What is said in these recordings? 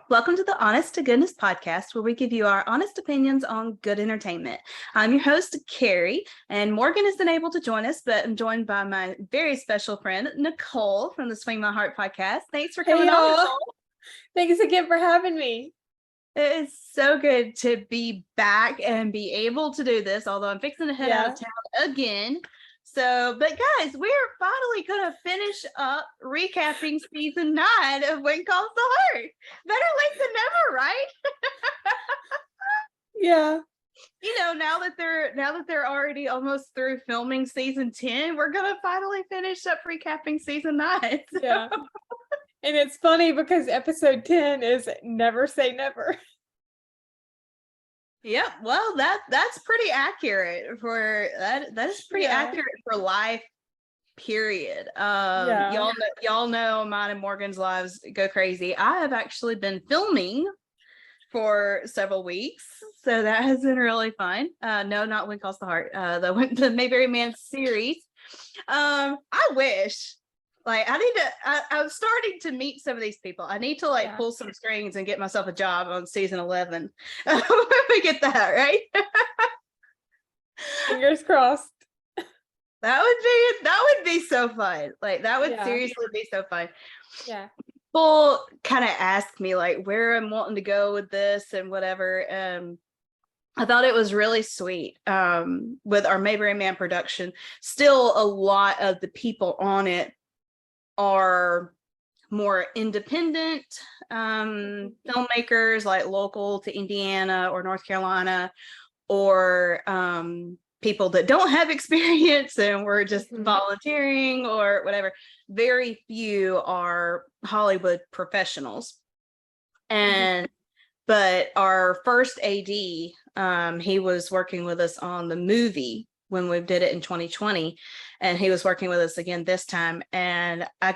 Welcome to the Honest to Goodness podcast, where we give you our honest opinions on good entertainment. I'm your host, Kerri, and Morgan isn't able to join us, but I'm joined by my very special friend, Nicole from the Swing My Heart podcast. Thanks for coming on, Nicole. Thanks again for having me. It's so good to be back and be able to do this, although I'm fixing to head out of town again. So, but guys, we're finally going to finish up recapping season 9 of When Calls the Heart. Better late than never, right? Yeah. You know, now that they're already almost through filming season 10, we're going to finally finish up recapping season 9. So. Yeah. And it's funny because episode 10 is Never Say Never. Yep. Well, that's pretty accurate for that. That is pretty accurate for life, period. Y'all know mine and Morgan's lives go crazy. I have actually been filming for several weeks, so that has been really fun. No, not When Calls the Heart. The Mayberry Man series. I wish. Like, I'm starting to meet some of these people. I need to pull some strings and get myself a job on season 11. We get that, right? Fingers crossed. That would be so fun. Like, that would seriously be so fun. Yeah. People kind of ask me where I'm wanting to go with this and whatever. I thought it was really sweet with our Mayberry Man production. Still, a lot of the people on it are more independent filmmakers, like local to Indiana or North Carolina, or people that don't have experience and we're just volunteering or whatever. Very few are Hollywood professionals. And but our first AD, he was working with us on the movie when we did it in 2020, and he was working with us again this time, and I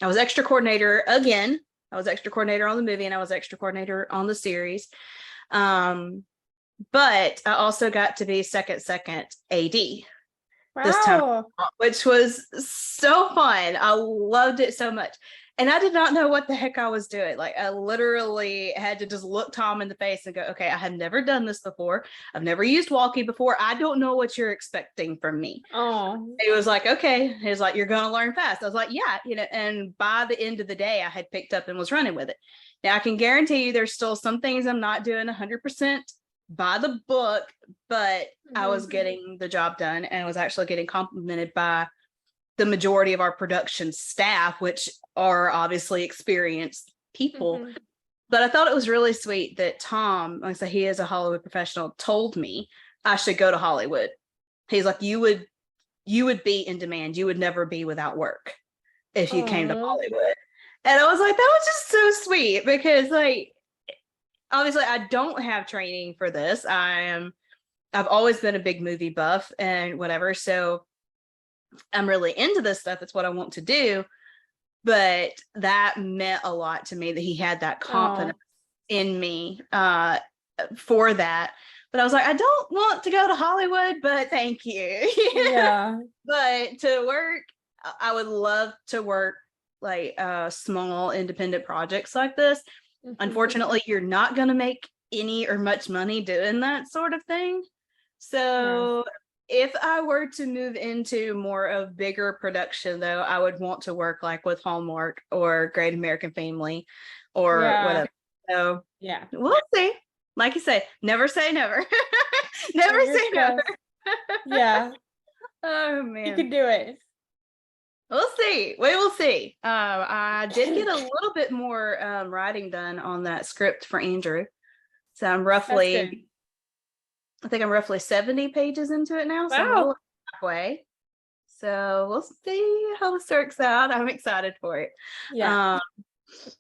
was extra coordinator again. I was extra coordinator on the movie, and I was extra coordinator on the series, but I also got to be second AD this time, which was so fun. I loved it so much. And I did not know what the heck I was doing. Like, I literally had to just look Tom in the face and go, okay, I have never done this before. I've never used walkie before. I don't know what you're expecting from me. Oh. He was like, okay. He was like, you're going to learn fast. I was like, yeah, and by the end of the day, I had picked up and was running with it. Now, I can guarantee you there's still some things I'm not doing 100% by the book, but I was getting the job done and was actually getting complimented by the majority of our production staff, which are obviously experienced people. But I thought it was really sweet that Tom, like I said, he is a Hollywood professional, told me I should go to Hollywood. He's like, you would be in demand. You would never be without work if you came to Hollywood. And I was like, that was just so sweet, because obviously I don't have training for this. I've always been a big movie buff and whatever. So I'm really into this stuff. It's what I want to do. But that meant a lot to me that he had that confidence in me for that. But I was like, I don't want to go to Hollywood, but thank you. Yeah. But to work, I would love to work small independent projects like this. Unfortunately, you're not going to make any or much money doing that sort of thing. So if I were to move into more of bigger production, though, I would want to work like with Hallmark or Great American Family or whatever. So yeah, we'll see. Like you say, never say never. Never Fingers say never. crossed. Yeah, Oh you man. could do it. We'll see. We will see. I did get a little bit more writing done on that script for Andrew. So I'm That's roughly, good. I think I'm roughly 70 pages into it now. So I'm a Wow. little halfway. So we'll see how this works out. I'm excited for it. Yeah.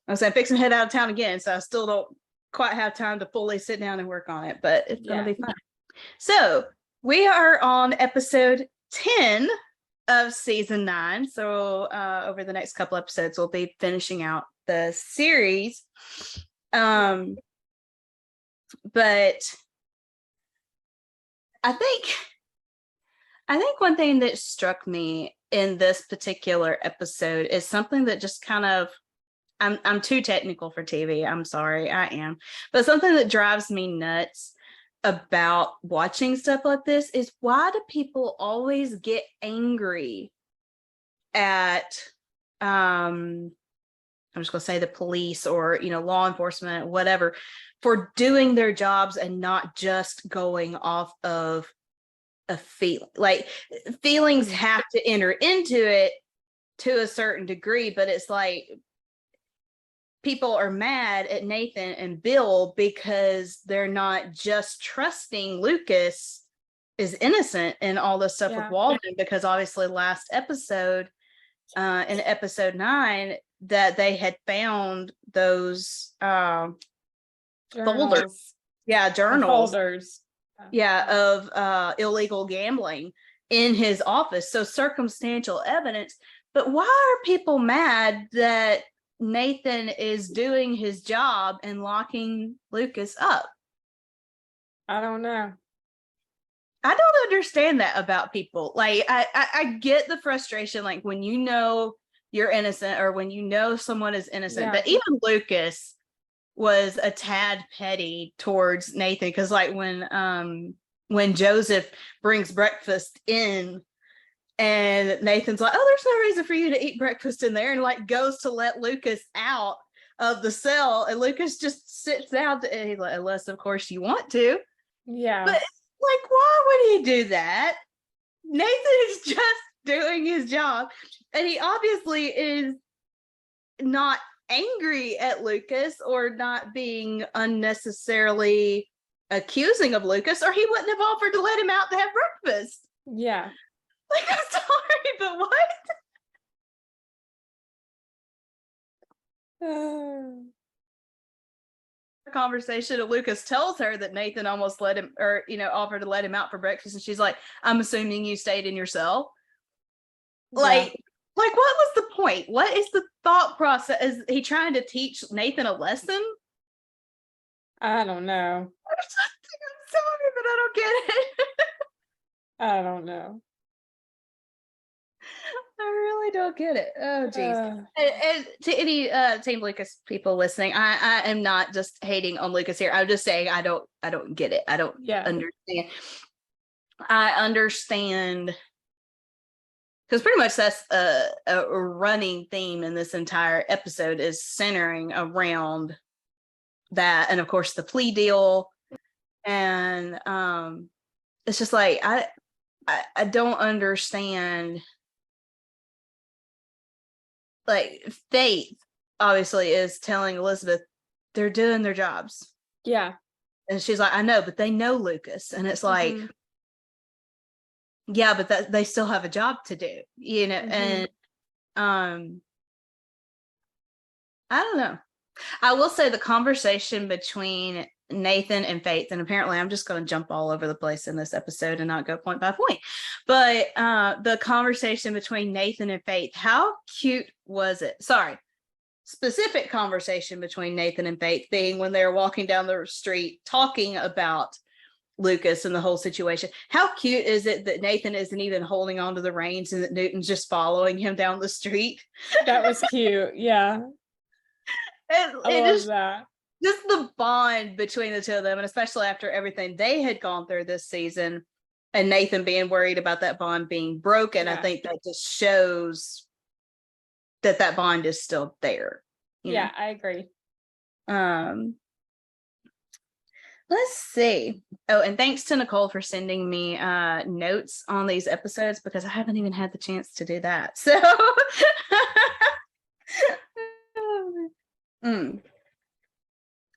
I was saying, fixing to head out of town again. So I still don't quite have time to fully sit down and work on it, but it's going to be fun. So we are on episode 10 of season 9. So over the next couple episodes, we'll be finishing out the series. But I think one thing that struck me in this particular episode is something that just kind of, I'm too technical for TV. I'm sorry, I am. But something that drives me nuts about watching stuff like this is, why do people always get angry at I'm just going to say the police or law enforcement, whatever, for doing their jobs and not just going off of a feeling? Like, feelings have to enter into it to a certain degree, but it's like people are mad at Nathan and Bill because they're not just trusting Lucas is innocent in all this stuff with Walden, because obviously last episode, in episode 9, that they had found those folders, journals, folders, of illegal gambling in his office. So circumstantial evidence. But why are people mad that Nathan is doing his job and locking Lucas up? I don't know. I don't understand that about people. Like, I get the frustration, like when you're innocent or when someone is innocent. But even Lucas was a tad petty towards Nathan, because like when Joseph brings breakfast in and Nathan's like, oh, there's no reason for you to eat breakfast in there, and like goes to let Lucas out of the cell, and Lucas just sits down and he's like, unless of course you want to. But like, why would he do that? Nathan is just doing his job, and he obviously is not angry at Lucas or not being unnecessarily accusing of Lucas, or he wouldn't have offered to let him out to have breakfast. Yeah. Like, I'm sorry, but what? Conversation of Lucas tells her that Nathan almost let him, or offered to let him out for breakfast, and she's like, I'm assuming you stayed in your cell. Like what was the point? What is the thought process? Is he trying to teach Nathan a lesson? I don't know. I'm sorry, but I don't get it. I don't know. I really don't get it. Oh, geez. And to any Team Lucas people listening, I am not just hating on Lucas here. I'm just saying I don't get it. I don't understand. I understand, because pretty much that's a running theme in this entire episode, is centering around that, and of course the plea deal. And it's just like I don't understand. Like, Faith obviously is telling Elizabeth they're doing their jobs. Yeah. And she's like, I know, but they know Lucas. And it's like, yeah, but they still have a job to do, and I don't know. I will say the conversation between Nathan and Faith, and apparently I'm just going to jump all over the place in this episode and not go point by point, but the conversation between Nathan and Faith, how cute was it? Sorry, specific conversation between Nathan and Faith being when they're walking down the street talking about Lucas and the whole situation. How cute is it that Nathan isn't even holding onto the reins and that Newton's just following him down the street? That was cute. Yeah. I love that. Just the bond between the two of them, and especially after everything they had gone through this season, and Nathan being worried about that bond being broken. I think that just shows that bond is still there. Yeah, I agree. Let's see. Oh, and thanks to Nicole for sending me notes on these episodes, because I haven't even had the chance to do that. So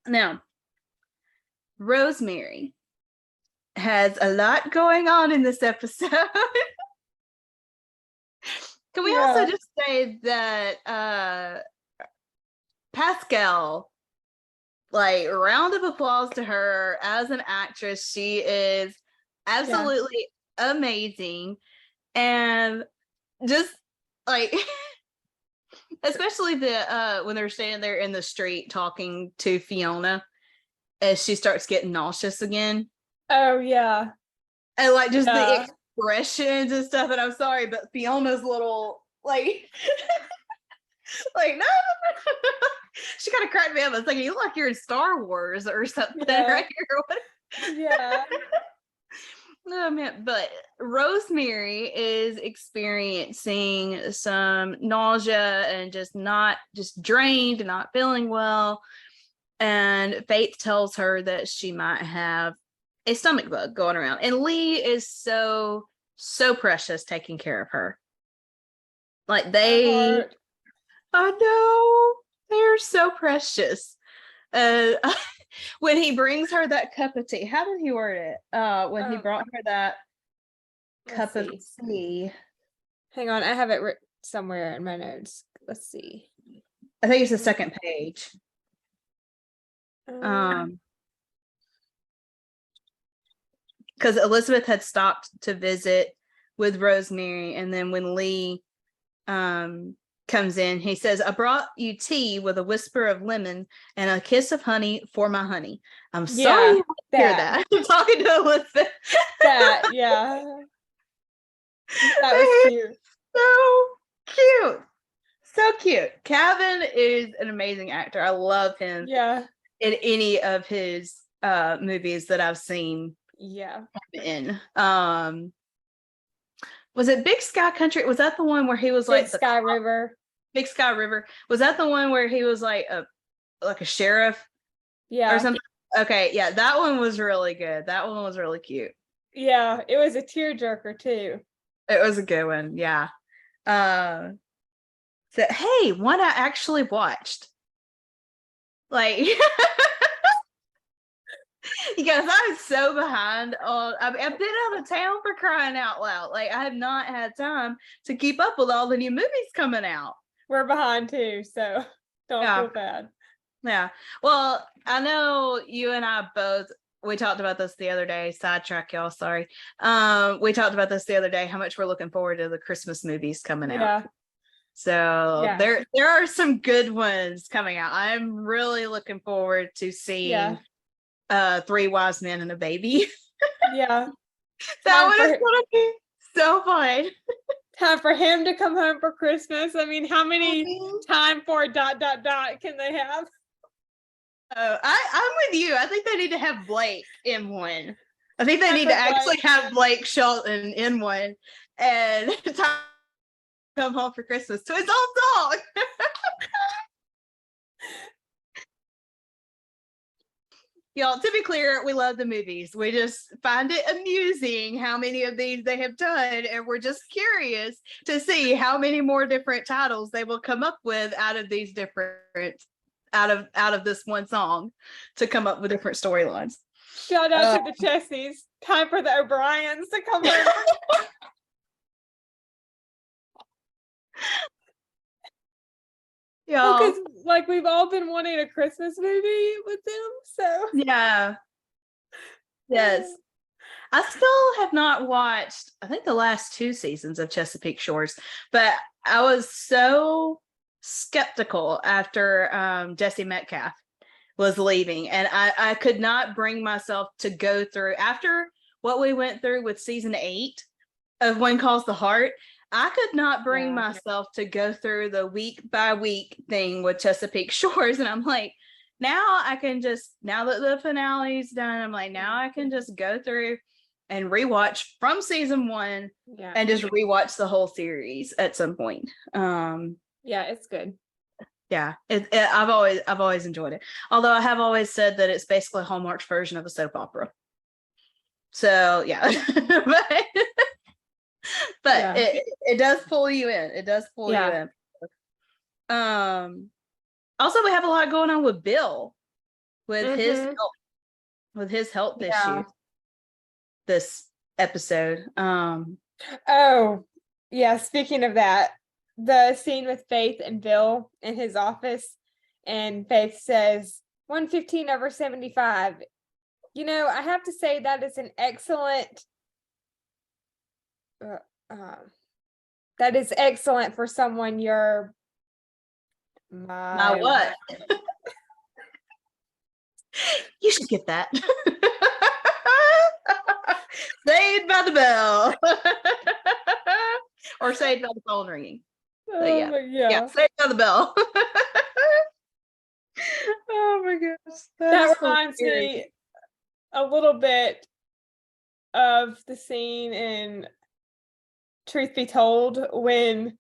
Now, Rosemary has a lot going on in this episode. Can we also just say that Pascal, like, round of applause to her as an actress. She is absolutely amazing. And just like especially the when they're standing there in the street talking to Fiona as she starts getting nauseous again. Oh yeah. And like just the expressions and stuff. And I'm sorry, but Fiona's little like like no. She kind of cracked me up. I was like, you look like you're in Star Wars or something right here. Yeah. Oh man, but Rosemary is experiencing some nausea and just drained and not feeling well. And Faith tells her that she might have a stomach bug going around. And Lee is so precious taking care of her. Like I know, they're so precious. When he brings her that cup of tea, how did he word it? When he brought her that cup of tea. Hang on, I have it somewhere in my notes. Let's see. I think it's the second page. Because Elizabeth had stopped to visit with Rosemary, and then when Lee comes in, he says, I brought you tea with a whisper of lemon and a kiss of honey for my honey. I'm sorry you hear that. I'm talking to Elizabeth. That was cute. So cute. Kevin is an amazing actor. I love him. Yeah. In any of his movies that I've seen. Yeah. In was it Big Sky Country? Was that the one where he was like Big Sky River? Big Sky River. Was that the one where he was like a sheriff? Yeah. Or something? Okay, yeah, that one was really good. That one was really cute. Yeah, it was a tearjerker too. It was a good one, yeah. So hey, one I actually watched. Like because I'm so behind on I've been out of town, for crying out loud. Like I have not had time to keep up with all the new movies coming out. We're behind too, so don't feel bad. Yeah. Well, I know you and I both, we talked about this the other day. Sidetrack, y'all, sorry. We talked about this the other day, how much we're looking forward to the Christmas movies coming out. So there are some good ones coming out. I'm really looking forward to seeing Three Wise Men and a Baby. Yeah. That one is gonna be so fun. Time for him to come home for Christmas. I mean, how many time for ... can they have? I'm with you. I think they need to have Blake in one. I think they need to actually have Blake Shelton in one and come home for Christmas to his own song. Y'all, to be clear, we love the movies. We just find it amusing how many of these they have done, and we're just curious to see how many more different titles they will come up with out of these different out of this one song to come up with different storylines. Shout out to the Chessies. Time for the O'Briens to come over. Yeah, because like we've all been wanting a Christmas movie with them, so yeah. Yes. I still have not watched, I think, the last 2 seasons of Chesapeake Shores, but I was so skeptical after Jesse Metcalfe was leaving, and I could not bring myself to go through, after what we went through with season 8 of One Calls the Heart. I could not bring myself to go through the week by week thing with Chesapeake Shores. And I'm like, now I can just, now that the finale's done, I'm like, now I can just go through and rewatch from season 1 Yeah. and just rewatch the whole series at some point. Yeah, it's good. Yeah, I've always enjoyed it. Although I have always said that it's basically Hallmark's version of a soap opera. So yeah, but Yeah. it does pull you in. It does pull you in. Also, we have a lot going on with Bill, with his health issues. This episode. Oh, yeah. Speaking of that, the scene with Faith and Bill in his office, and Faith says 115/75. You know, I have to say that is an excellent. That is excellent for someone you're. My what? You should get that. Saved by the bell. Or saved by the phone ringing. Yeah, saved by the bell. Oh my gosh. That reminds me a little bit of the scene in Truth Be Told when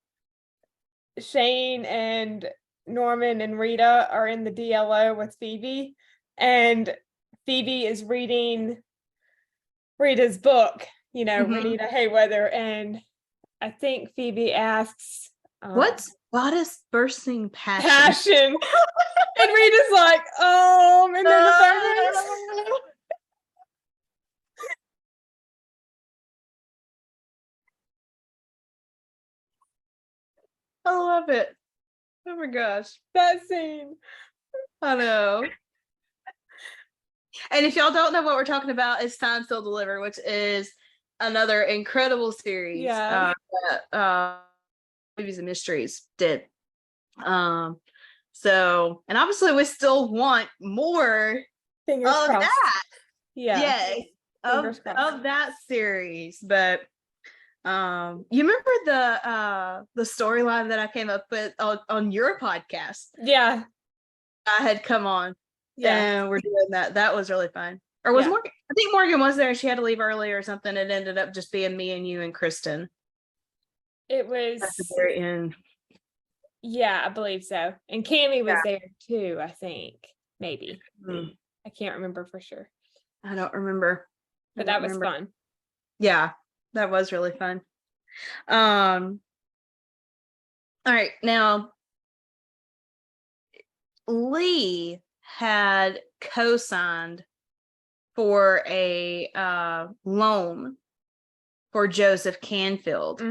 Shane and Norman and Rita are in the DLO with Phoebe, and Phoebe is reading Rita's book, Renita Hayweather, and I think Phoebe asks, what's goddess bursting passion? And Rita's like, and then the phone rings. I love it. Oh my gosh. That scene. I know. And if y'all don't know what we're talking about, it's Time Still Deliver, which is another incredible series. Yeah. That Movies and Mysteries did. So, and obviously we still want more of that. Yeah. Yes. Of that series. But you remember the storyline that I came up with on your podcast? Yeah. I had come on. Yeah. And we're doing that. That was really fun. Or was Morgan? I think Morgan was there. She had to leave early or something. It ended up just being me and you and Kristen. It was at the very end. Yeah, I believe so. And Cammie was there too, I think. Maybe. I can't remember for sure. I don't remember. But that was fun. Yeah, that was really fun. All right, now Lee had co-signed for a loan for Joseph Canfield.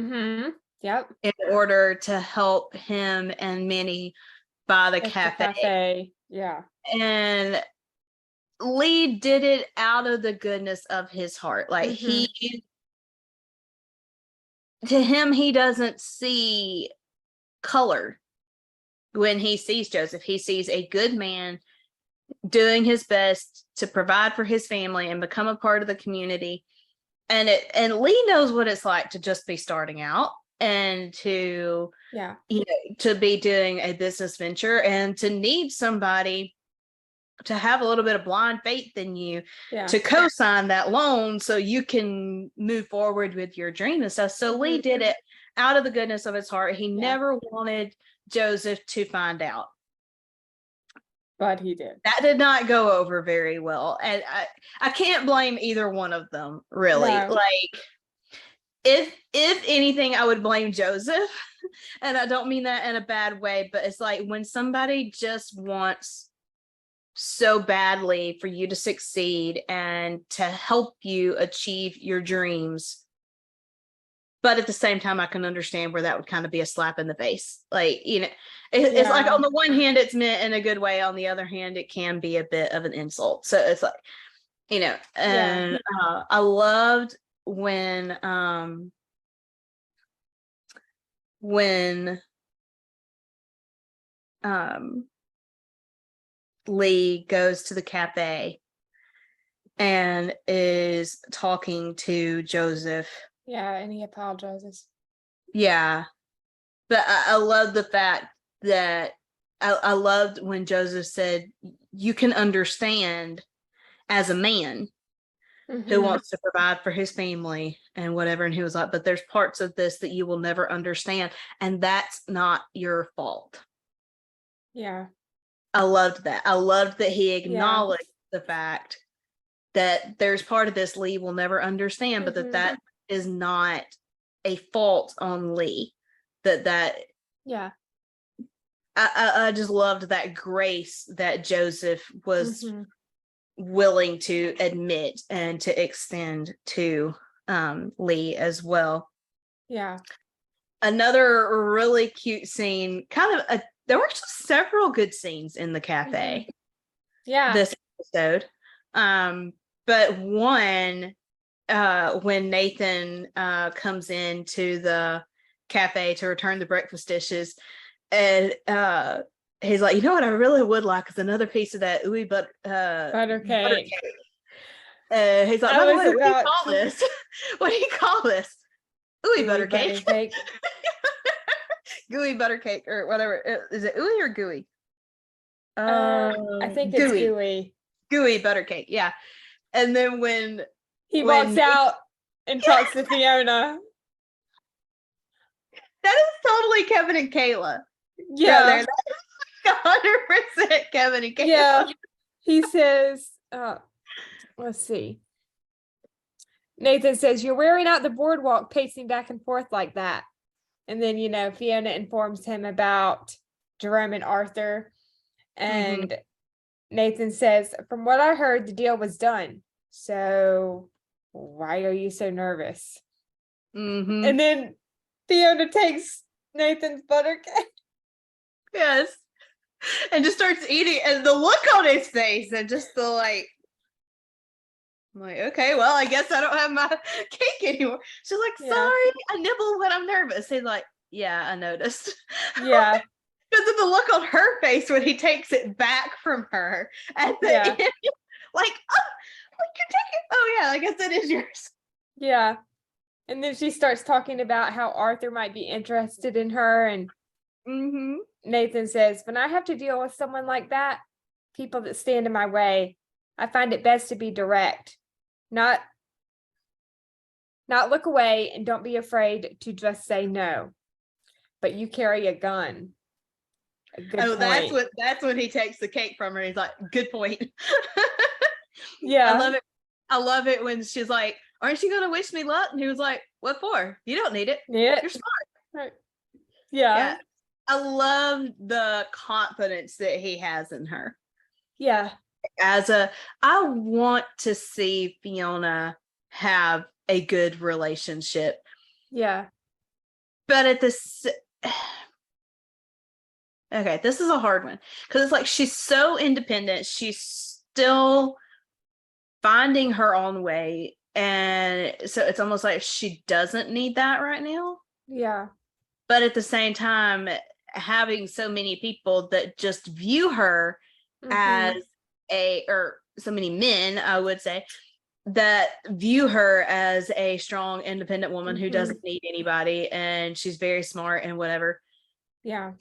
Yep. In order to help him and Minnie buy the cafe. Yeah. And Lee did it out of the goodness of his heart. Like to him, he doesn't see color when he sees Joseph. He sees a good man doing his best to provide for his family and become a part of the community. And Lee knows what it's like to just be starting out and to to be doing a business venture and to need somebody to have a little bit of blind faith in you to co-sign that loan so you can move forward with your dream and stuff. So Lee did it out of the goodness of his heart. He never wanted Joseph to find out. But he did. That did not go over very well. And I can't blame either one of them, really. No. Like, if anything, I would blame Joseph. And I don't mean that in a bad way, but it's like when somebody just wants so badly for you to succeed and to help you achieve your dreams. But at the same time, I can understand where that would kind of be a slap in the face. Like, it's like on the one hand, it's meant in a good way. On the other hand, it can be a bit of an insult. So it's like, and I loved when Lee goes to the cafe and is talking to Joseph. Yeah, and he apologizes. Yeah. But I love the fact that I loved when Joseph said, you can understand as a man who wants to provide for his family and whatever. And he was like, but there's parts of this that you will never understand. And that's not your fault. Yeah. I loved that. I loved that he acknowledged the fact that there's part of this Lee will never understand, but that is not a fault on Lee. Yeah. I just loved that grace that Joseph was willing to admit and to extend to Lee as well. Yeah. Another really cute scene, there were just several good scenes in the cafe. Yeah. This episode. But one, when Nathan comes into the cafe to return the breakfast dishes, and he's like, you know what I really would like is another piece of that ooey butter cake. He's like, what do you call this? What do you call this? Ooey butter cake. Gooey butter cake or whatever. Is it ooey or gooey? I think it's gooey. Gooey butter cake, yeah. And then when he walks out and talks to Fiona. That is totally Kevin and Kayla. Yeah. 100% Kevin and Kayla. Yeah. He says, let's see. Nathan says, you're wearing out the boardwalk pacing back and forth like that. And then, Fiona informs him about Jerome and Arthur. And Nathan says, from what I heard, the deal was done. So why are you so nervous? And then Fiona takes Nathan's butter cake. Yes. And just starts eating. And the look on his face and just the like, I'm like, okay, well, I guess I don't have my cake anymore. She's like, sorry, I nibble when I'm nervous. He's like, yeah, I noticed. Yeah. Because of the look on her face when he takes it back from her at the end. Like, you're taking, oh yeah, I guess it is yours. Yeah. And then she starts talking about how Arthur might be interested in her. And Nathan says, when I have to deal with someone like that, people that stand in my way, I find it best to be direct. Not look away and don't be afraid to just say no. But you carry a gun. That's when he takes the cake from her. He's like, good point. Yeah. I love it. I love it when she's like, aren't you gonna wish me luck? And he was like, what for? You don't need it. Yeah. You're smart. Right. Yeah. I love the confidence that he has in her. Yeah. I want to see Fiona have a good relationship. Yeah. But at this, okay, this is a hard one because it's like she's so independent. She's still finding her own way. And so it's almost like she doesn't need that right now. Yeah. But at the same time, having so many people that just view her as or so many men, I would say, that view her as a strong, independent woman who doesn't need anybody, and she's very smart and whatever. Yeah.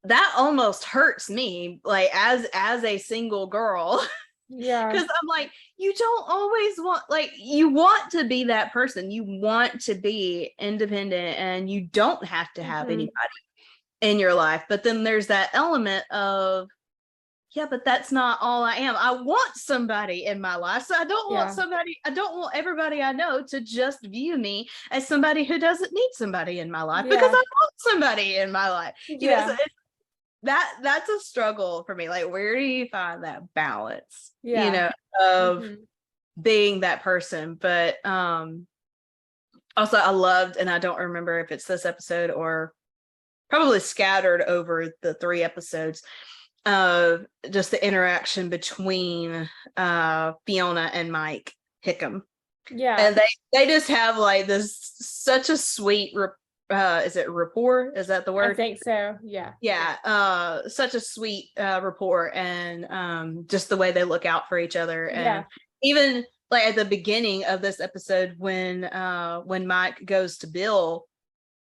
That almost hurts me, like as a single girl. Yeah. Because I'm like, you don't always want, like, you want to be that person. You want to be independent and you don't have to have anybody in your life. But then there's that element of, yeah, but that's not all I am. I want somebody in my life. So I don't want everybody I know to just view me as somebody who doesn't need somebody in my life because I want somebody in my life. You know, so that's a struggle for me. Like, where do you find that balance, of being that person? But also I loved, and I don't remember if it's this episode or probably scattered over the 3 episodes, of just the interaction between Fiona and Mike Hickam. Yeah. And they just have like this such a sweet is it rapport? Is that the word? I think so. Yeah. Yeah. Such a sweet rapport, and just the way they look out for each other. And even like at the beginning of this episode when Mike goes to Bill,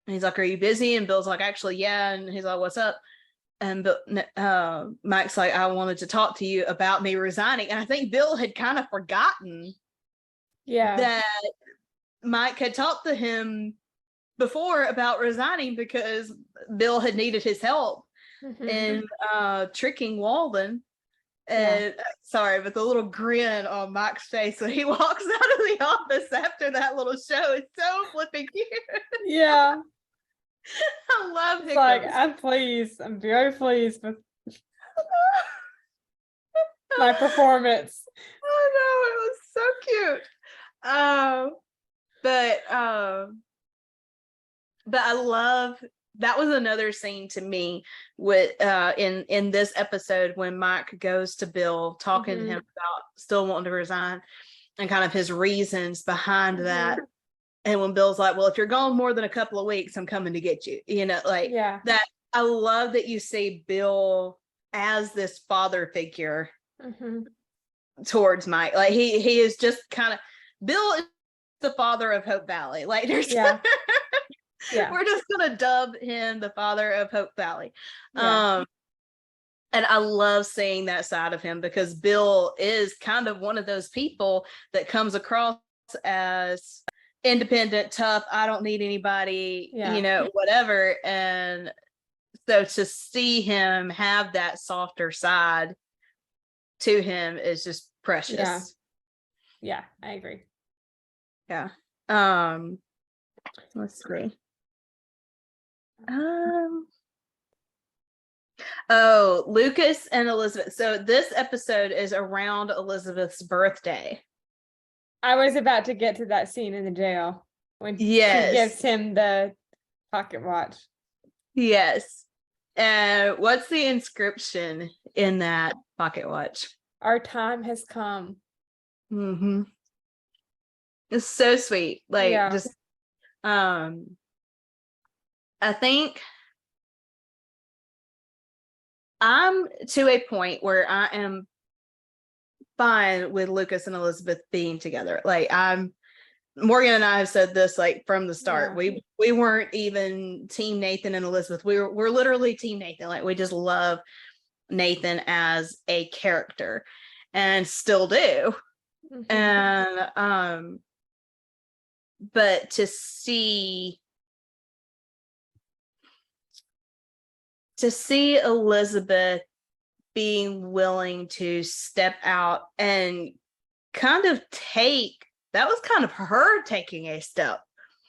and he's like, are you busy? And Bill's like, actually, yeah. And he's like, what's up? And Mike's like, I wanted to talk to you about me resigning. And I think Bill had kind of forgotten that Mike had talked to him before about resigning because Bill had needed his help in tricking Walden. And sorry, but the little grin on Mike's face when he walks out of the office after that little show is so flipping cute. Yeah. I love him. Like, I'm pleased. I'm very pleased with my performance. Oh no, it was so cute. But I love that was another scene to me with in this episode when Mike goes to Bill talking to him about still wanting to resign and kind of his reasons behind that. And when Bill's like, well, if you're gone more than a couple of weeks, I'm coming to get you, like that. I love that you see Bill as this father figure towards Mike. Like he is just kind of, Bill is the father of Hope Valley. Like there's we're just gonna dub him the father of Hope Valley. And I love seeing that side of him because Bill is kind of one of those people that comes across as independent, tough, I don't need anybody, whatever. And so to see him have that softer side to him is just precious. Yeah, I agree. Yeah. Let's see. Lucas and Elizabeth. So this episode is around Elizabeth's birthday. I was about to get to that scene in the jail when she gives him the pocket watch. Yes. And what's the inscription in that pocket watch? Our time has come. It's so sweet. Like just I think I'm to a point where I am fine with Lucas and Elizabeth being together. Like Morgan and I have said this like from the start. We weren't even team Nathan and Elizabeth. We're literally team Nathan. Like we just love Nathan as a character and still do. And but to see Elizabeth being willing to step out and kind of that was kind of her taking a step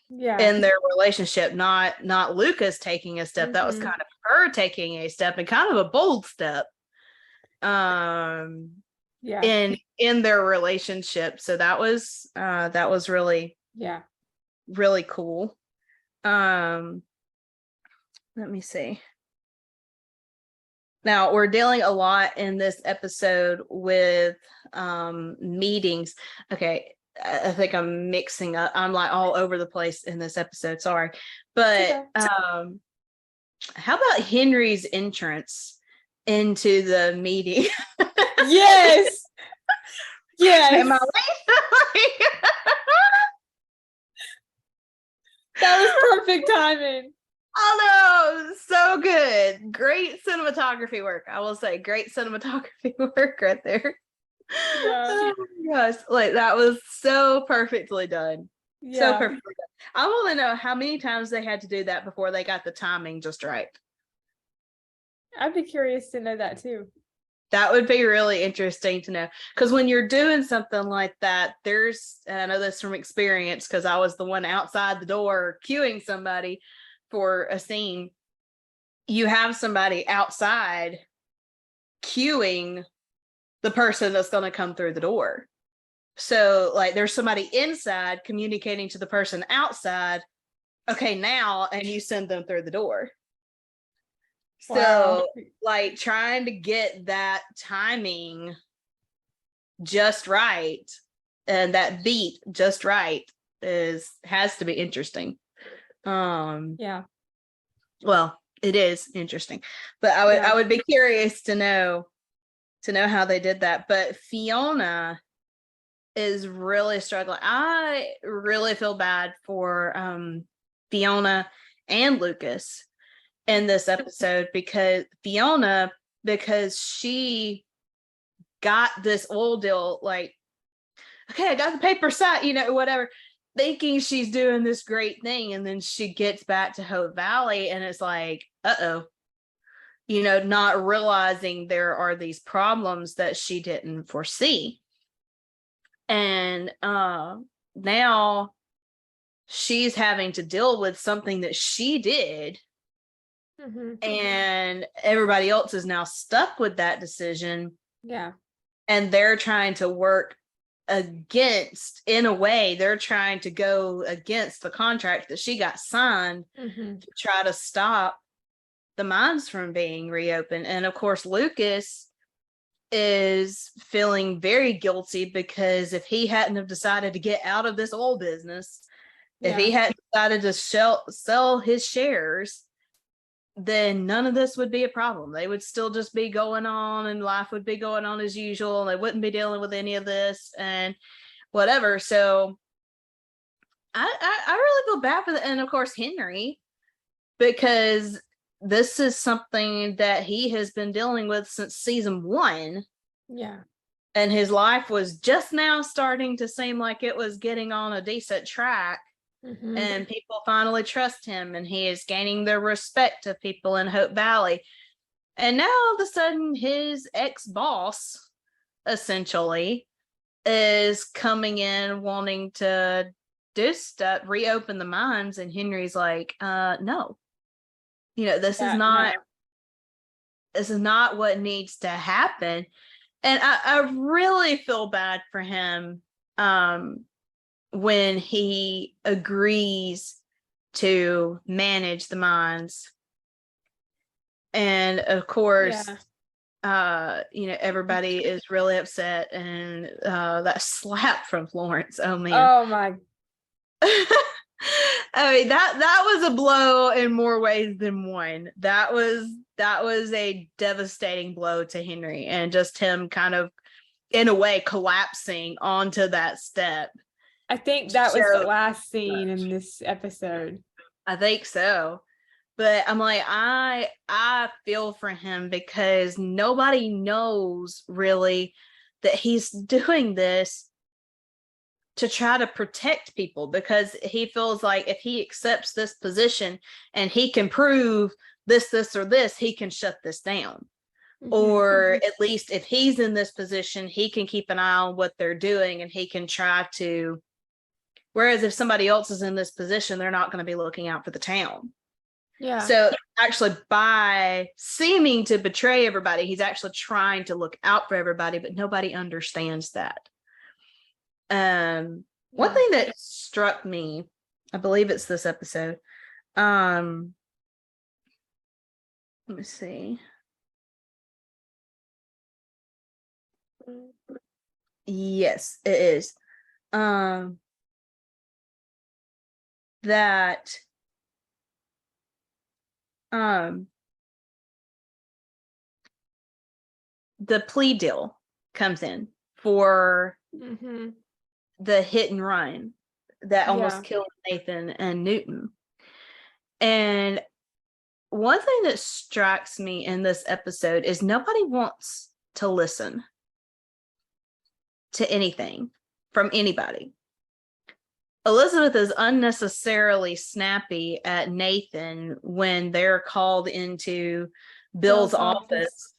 in their relationship, not Lucas taking a step. That was kind of her taking a step and kind of a bold step in their relationship. So that was really really cool. Let me see. Now we're dealing a lot in this episode with meetings. Okay, I think I'm mixing up. I'm like all over the place in this episode. Sorry. But how about Henry's entrance into the meeting? Yes. Am I That was perfect timing. Oh no, so good. Great cinematography work. I will say great cinematography work right there. Oh my gosh, like that was so perfectly done. So perfectly done. I want to know how many times they had to do that before they got the timing just right. I'd be curious to know that too. That would be really interesting to know, because when you're doing something like that, and I know this from experience because I was the one outside the door queuing somebody for a scene. You have somebody outside queuing the person that's going to come through the door. So like there's somebody inside communicating to the person outside, okay, now, and you send them through the door. So like trying to get that timing just right and that beat just right has to be interesting. Well, it is interesting, but I would be curious to know how they did that. But Fiona is really struggling. I really feel bad for Fiona and Lucas, in this episode, because Fiona, because she got this oil deal, like, okay, I got the paper signed, you know, whatever, thinking she's doing this great thing. And then she gets back to Hope Valley and it's like, uh-oh, you know, not realizing there are these problems that she didn't foresee. And now she's having to deal with something that she did. And everybody else is now stuck with that decision. Yeah. And they're trying to work against, in a way, they're trying to go against the contract that she got signed to try to stop the mines from being reopened. And of course, Lucas is feeling very guilty, because if he hadn't have decided to get out of this oil business, if he hadn't decided to sell his shares, then none of this would be a problem. They would still just be going on and life would be going on as usual. And they wouldn't be dealing with any of this and whatever. So I really feel bad for that. And of course, Henry, because this is something that he has been dealing with since season 1. Yeah. And his life was just now starting to seem like it was getting on a decent track. And people finally trust him, and he is gaining the respect of people in Hope Valley. And now all of a sudden his ex-boss essentially is coming in wanting to do stuff, reopen the mines, and Henry's like, no, you know, this is not what needs to happen. And I really feel bad for him when he agrees to manage the mines. And of course, you know, everybody is really upset. And that slap from Florence, oh man. Oh my. I mean, that was a blow in more ways than one. That was a devastating blow to Henry, and just him kind of, in a way, collapsing onto that step. I think that was the last scene in this episode. I think so. But I'm like, I feel for him, because nobody knows really that he's doing this to try to protect people, because he feels like if he accepts this position and he can prove this, or this, he can shut this down. Or at least if he's in this position, he can keep an eye on what they're doing, and he can try to. Whereas if somebody else is in this position, they're not going to be looking out for the town. Yeah. So actually, by seeming to betray everybody, he's actually trying to look out for everybody, but nobody understands that. One thing that struck me, I believe it's this episode. Let me see. Yes, it is. That the plea deal comes in for the hit and run that almost killed Nathan and Newton. And one thing that strikes me in this episode is nobody wants to listen to anything from anybody. Elizabeth is unnecessarily snappy at Nathan when they're called into Bill's office.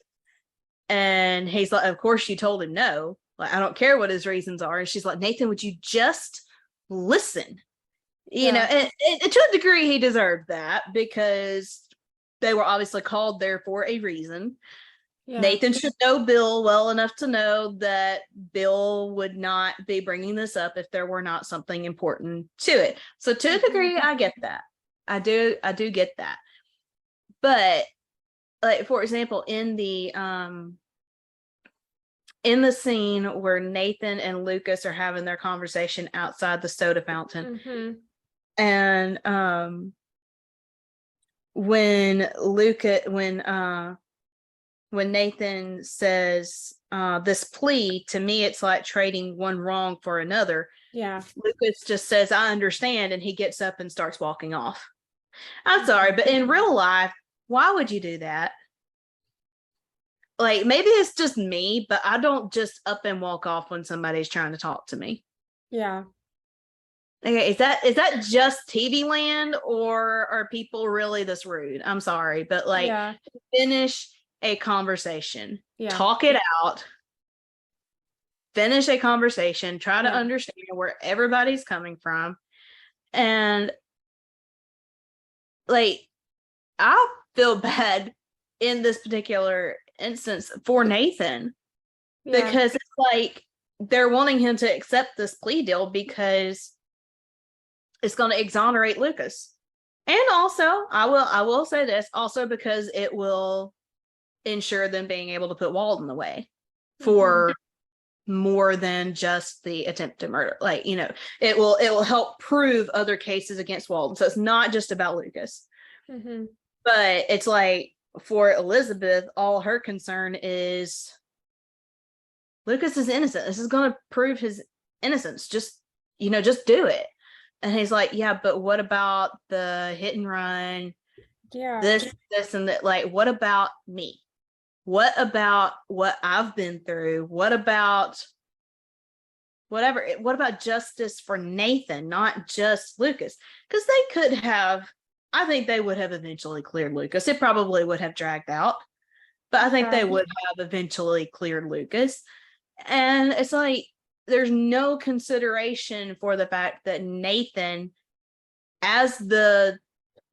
And he's like, of course you told him no. Like, I don't care what his reasons are. And she's like, Nathan, would you just listen? You know, and to a degree, he deserved that, because they were obviously called there for a reason. Yeah. Nathan should know Bill well enough to know that Bill would not be bringing this up if there were not something important to it. So to a degree, I get that. I do get that. But like, for example, in the scene where Nathan and Lucas are having their conversation outside the soda fountain, and when Nathan says this plea, to me, it's like trading one wrong for another. Yeah. Lucas just says, I understand. And he gets up and starts walking off. I'm sorry, but in real life, why would you do that? Like, maybe it's just me, but I don't just up and walk off when somebody's trying to talk to me. Yeah. Okay, is that just TV land, or are people really this rude? I'm sorry, but like, Yeah. finish a conversation, Yeah. talk it out, finish a conversation, try to Yeah. understand where everybody's coming from. And like, I feel bad in this particular instance for Nathan, Yeah. because it's like they're wanting him to accept this plea deal because it's going to exonerate Lucas. And also, I will say this also, because it will ensure them being able to put Walden away for more than just the attempted murder. Like, you know, it will help prove other cases against Walden. So it's not just about Lucas. But it's like, for Elizabeth, all her concern is Lucas is innocent. This is going to prove his innocence. Just, you know, just do it. And he's like, yeah, but what about the hit and run? Yeah. This, and that. Like, what about me? What about what I've been through? What about whatever? What about justice for Nathan, not just Lucas? Because they could have, I think they would have eventually cleared Lucas. It probably would have dragged out, but I think they would have eventually cleared Lucas. And it's like, there's no consideration for the fact that Nathan, as the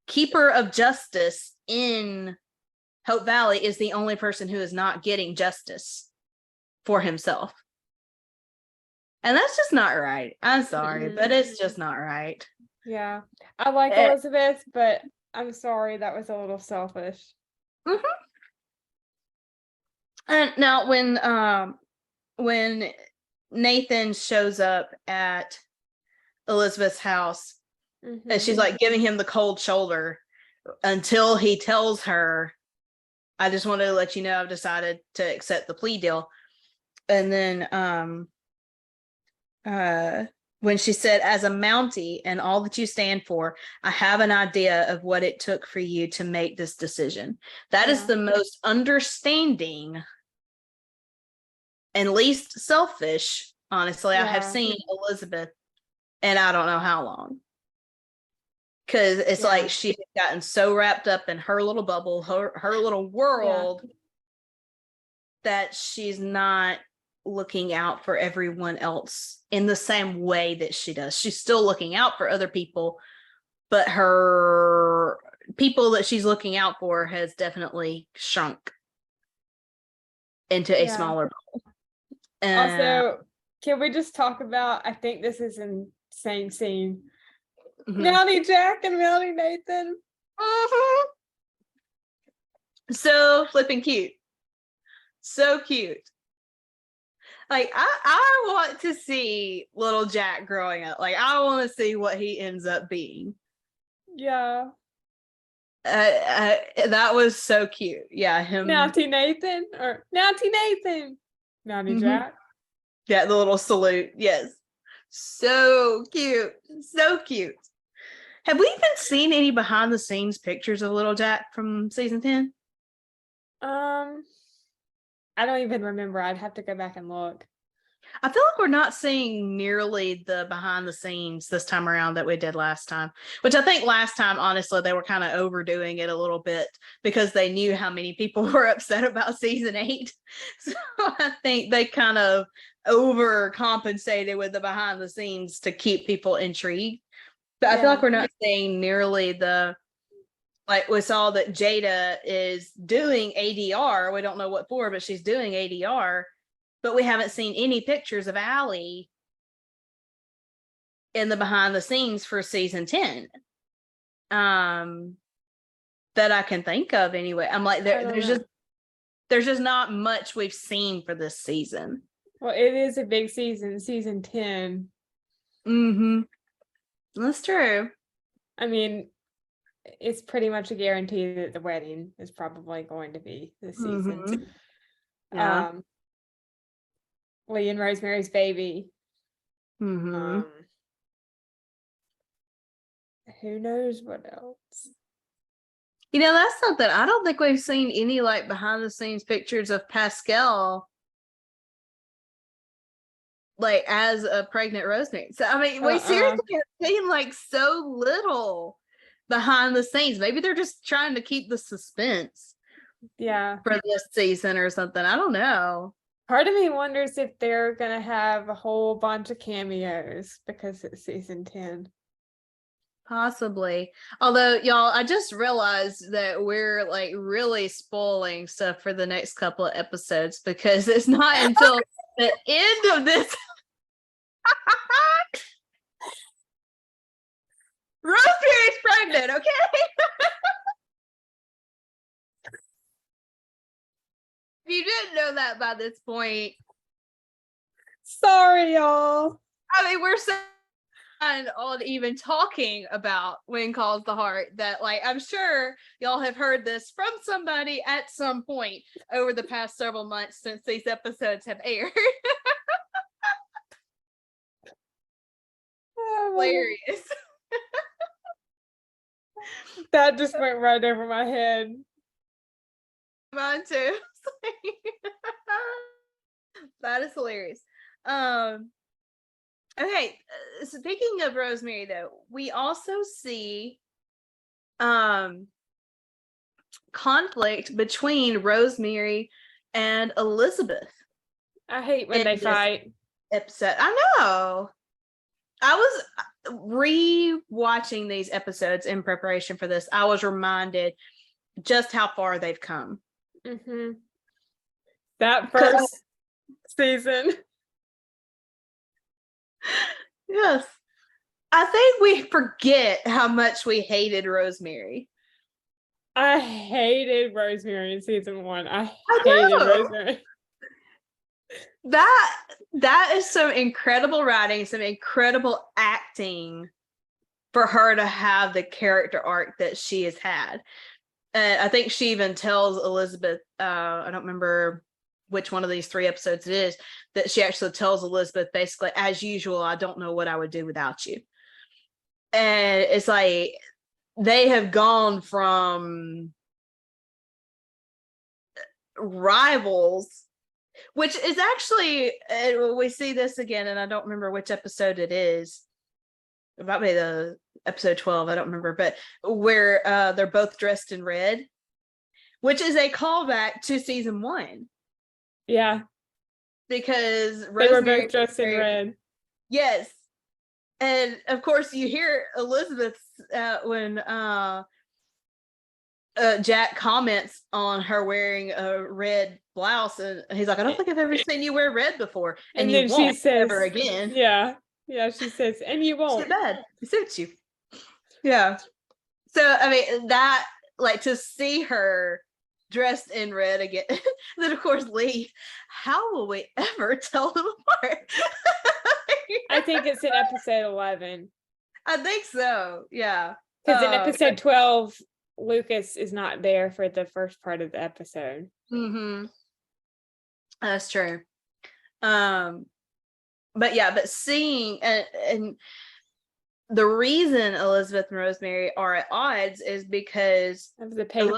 keeper of justice in Hope Valley, is the only person who is not getting justice for himself. And that's just not right. I'm sorry, but it's just not right. Yeah. I like Elizabeth, but I'm sorry, that was a little selfish. And now when Nathan shows up at Elizabeth's house, and she's like giving him the cold shoulder until he tells her, I just wanted to let you know I've decided to accept the plea deal. And then when she said, as a Mountie and all that you stand for, I have an idea of what it took for you to make this decision. That is the most understanding and least selfish, honestly, I have seen Elizabeth, and I don't know how long. Because it's like she had gotten so wrapped up in her little bubble, her little world, that she's not looking out for everyone else in the same way that she does. She's still looking out for other people, but her people that she's looking out for has definitely shrunk into a smaller bubble. Also, can we just talk about, I think this is an insane scene, Mountie Jack and Mountie Nathan. So flipping cute. So cute. Like, I want to see little Jack growing up. Like, I want to see what he ends up being. Yeah. That was so cute. Yeah, him. Mountie Nathan or Mountie Nathan. Mountie Jack. Yeah, the little salute. Yes. So cute. So cute. Have we even seen any behind the scenes pictures of little Jack from season 10? I don't even remember. I'd have to go back and look. I feel like we're not seeing nearly the behind the scenes this time around that we did last time, which I think last time, honestly, they were kind of overdoing it a little bit because they knew how many people were upset about season 8. So I think they kind of overcompensated with the behind the scenes to keep people intrigued. But I feel like we're not seeing nearly the, like, we saw that Jada is doing ADR. We don't know what for, but she's doing ADR. But we haven't seen any pictures of Allie in the behind the scenes for season 10. That I can think of anyway. I'm like, there's just not much we've seen for this season. Well, it is a big season, season 10. That's true. I mean, it's pretty much a guarantee that the wedding is probably going to be this season. Yeah. Lee and Rosemary's Baby. Who knows what else? That's something I don't think we've seen any like behind the scenes pictures of Pascal like as a pregnant Rosemary. So I mean, we seriously have seen like so little behind the scenes. Maybe they're just trying to keep the suspense for this season or something. I don't know. Part of me wonders if they're gonna have a whole bunch of cameos because it's season 10. Possibly. Although, y'all, I just realized that we're like really spoiling stuff for the next couple of episodes because it's not until the end of this. Rosemary's pregnant, okay? If you didn't know that by this point, sorry, y'all. I mean, we're so on even talking about When Calls the Heart that like I'm sure y'all have heard this from somebody at some point over the past several months since these episodes have aired. Hilarious. That just went right over my head. Mine too. That is hilarious. Okay, speaking of Rosemary though, we also see conflict between Rosemary and Elizabeth. I hate when they fight. Episode. I know. I was re-watching these episodes in preparation for this. I was reminded just how far they've come. Mm-hmm. That first season. Yes. I think we forget how much we hated Rosemary. I hated Rosemary in season 1. I hated Rosemary. That is some incredible writing, some incredible acting for her to have the character arc that she has had. And I think she even tells Elizabeth, I don't remember which one of these 3 episodes it is, that she actually tells Elizabeth basically, as usual, I don't know what I would do without you. And it's like they have gone from rivals, which is actually, we see this again, and I don't remember which episode it is. It might be the episode 12, I don't remember, but where they're both dressed in red, which is a callback to season 1. Yeah. Because they were both dressed in red. Yes. And of course you hear Elizabeth when Jack comments on her wearing a red blouse, and he's like, I don't think I've ever seen you wear red before. And you won't she says, ever again. Yeah. Yeah, she says, and you won't. It's bad. It suits you. Yeah. So I mean that, like, to see her dressed in red again. Then of course Lee, how will we ever tell them apart? I think it's in episode 11. I think so, yeah. Because in episode 12, Lucas is not there for the first part of the episode. Mm-hmm. That's true. But seeing and the reason Elizabeth and Rosemary are at odds is because of the paper.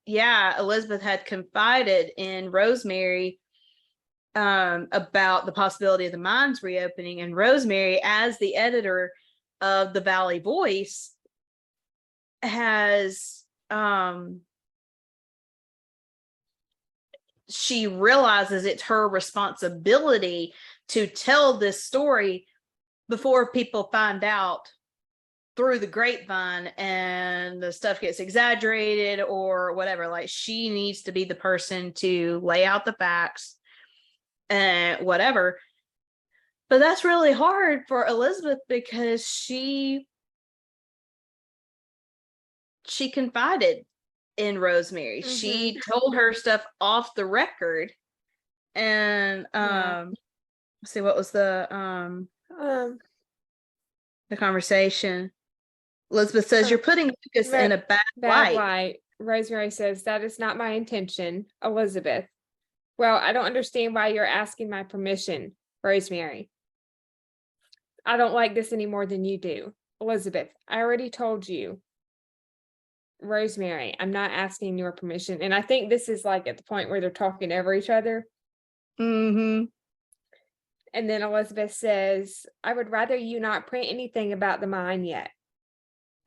Elizabeth had confided in Rosemary about the possibility of the mines reopening, and Rosemary, as the editor of the Valley Voice, has she realizes it's her responsibility to tell this story before people find out through the grapevine and the stuff gets exaggerated or whatever. Like, she needs to be the person to lay out the facts and whatever. But that's really hard for Elizabeth because she confided in Rosemary. Mm-hmm. She told her stuff off the record. And let's see, what was the conversation? Elizabeth says, you're putting Lucas in a bad light. Rosemary says, that is not my intention. Elizabeth, well, I don't understand why you're asking my permission. Rosemary, I don't like this any more than you do. Elizabeth, I already told you. Rosemary, I'm not asking your permission. And I think this is like at the point where they're talking over each other. Mm-hmm. And then Elizabeth says, I would rather you not print anything about the mine yet.